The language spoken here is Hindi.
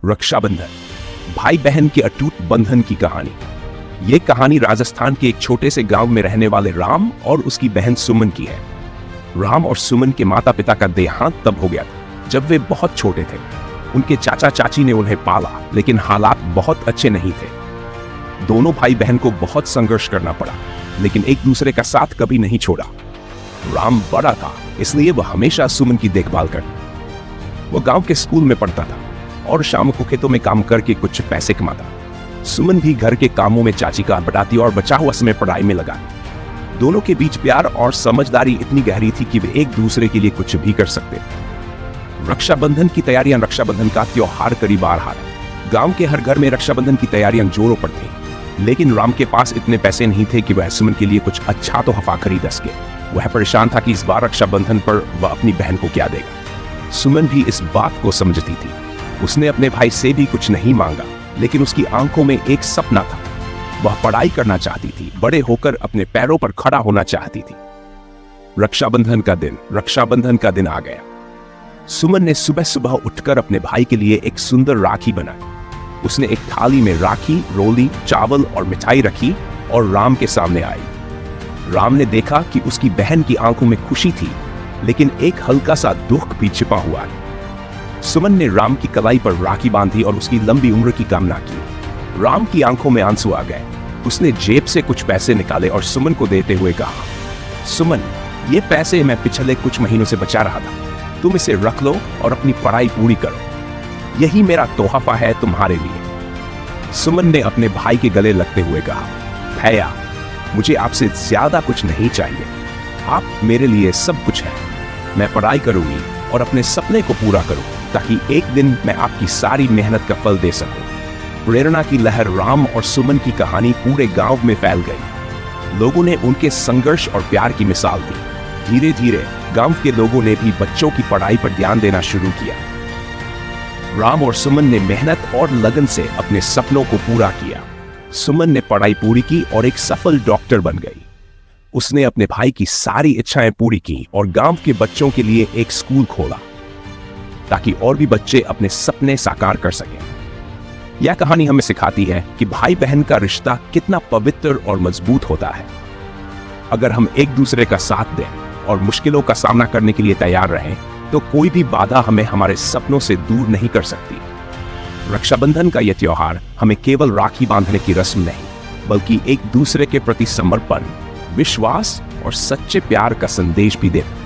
रक्षाबंधन, भाई बहन के अटूट बंधन की कहानी। ये कहानी राजस्थान के एक छोटे से गांव में रहने वाले राम और उसकी बहन सुमन की है। राम और सुमन के माता पिता का देहांत तब हो गया था जब वे बहुत छोटे थे। उनके चाचा चाची ने उन्हें पाला, लेकिन हालात बहुत अच्छे नहीं थे। दोनों भाई बहन को बहुत संघर्ष करना पड़ा, लेकिन एक दूसरे का साथ कभी नहीं छोड़ा। राम बड़ा था, इसलिए वह हमेशा सुमन की देखभाल करता। वो गांव के स्कूल में पढ़ता था और शाम को खेतों में काम करके कुछ पैसे कमाता। सुमन भी घर के कामों में चाची का बटाती और बचा हुआ समय पढ़ाई में लगा। दोनों के बीच प्यार और समझदारी इतनी गहरी थी कि वे एक दूसरे के लिए कुछ भी कर सकते। रक्षाबंधन की तैयारियां, रक्षाबंधन का त्योहार करीब आ रहा था। गांव के हर घर में रक्षाबंधन की तैयारियां जोरों पर थी, लेकिन राम के पास इतने पैसे नहीं थे कि वह सुमन के लिए कुछ अच्छा तोहफा खरीद सके। वह परेशान था कि इस बार रक्षाबंधन पर वह अपनी बहन को क्या देगा। सुमन भी इस बात को समझती थी। उसने अपने भाई से भी कुछ नहीं मांगा, लेकिन उसकी आंखों में एक सपना था। वह पढ़ाई करना चाहती थी, बड़े होकर अपने पैरों पर खड़ा होना चाहती थी। रक्षाबंधन का दिन आ गया। सुमन ने सुबह सुबह उठकर अपने भाई के लिए एक सुंदर राखी बनाई। उसने एक थाली में राखी, रोली, चावल और मिठाई रखी और राम के सामने आई। राम ने देखा कि उसकी बहन की आंखों में खुशी थी, लेकिन एक हल्का सा दुख भी छिपा हुआ है। सुमन ने राम की कलाई पर राखी बांधी और उसकी लंबी उम्र की कामना की। राम की आंखों में आंसू आ गए। उसने जेब से कुछ पैसे निकाले और सुमन को देते हुए कहा, सुमन, ये पैसे मैं पिछले कुछ महीनों से बचा रहा था। तुम इसे रख लो और अपनी पढ़ाई पूरी करो। यही मेरा तोहफा है तुम्हारे लिए। सुमन ने अपने भाई के गले लगते हुए कहा, भैया, मुझे आपसे ज्यादा कुछ नहीं चाहिए। आप मेरे लिए सब कुछ है। मैं पढ़ाई करूंगी और अपने सपने को पूरा करूं, ताकि एक दिन मैं आपकी सारी मेहनत का फल दे सकूं। प्रेरणा की लहर राम और सुमन की कहानी पूरे गांव में फैल गई। लोगों ने उनके संघर्ष और प्यार की मिसाल दी। धीरे धीरे गांव के लोगों ने भी बच्चों की पढ़ाई पर ध्यान देना शुरू किया। राम और सुमन ने मेहनत और लगन से अपने सपनों को पूरा किया। सुमन ने पढ़ाई पूरी की और एक सफल डॉक्टर बन गई। उसने अपने भाई की सारी इच्छाएं पूरी की और गांव के बच्चों के लिए एक स्कूल खोला, ताकि और भी बच्चे अपने सपने साकार कर सकें। यह कहानी हमें सिखाती है कि भाई बहन का रिश्ता कितना पवित्र और मजबूत होता है। अगर हम एक दूसरे का साथ दें और मुश्किलों का सामना करने के लिए तैयार रहें, तो कोई भी बाधा हमें हमारे सपनों से दूर नहीं कर सकती। रक्षाबंधन का यह त्योहार हमें केवल राखी बांधने की रस्म नहीं, बल्कि एक दूसरे के प्रति समर्पण, विश्वास और सच्चे प्यार का संदेश भी देता है।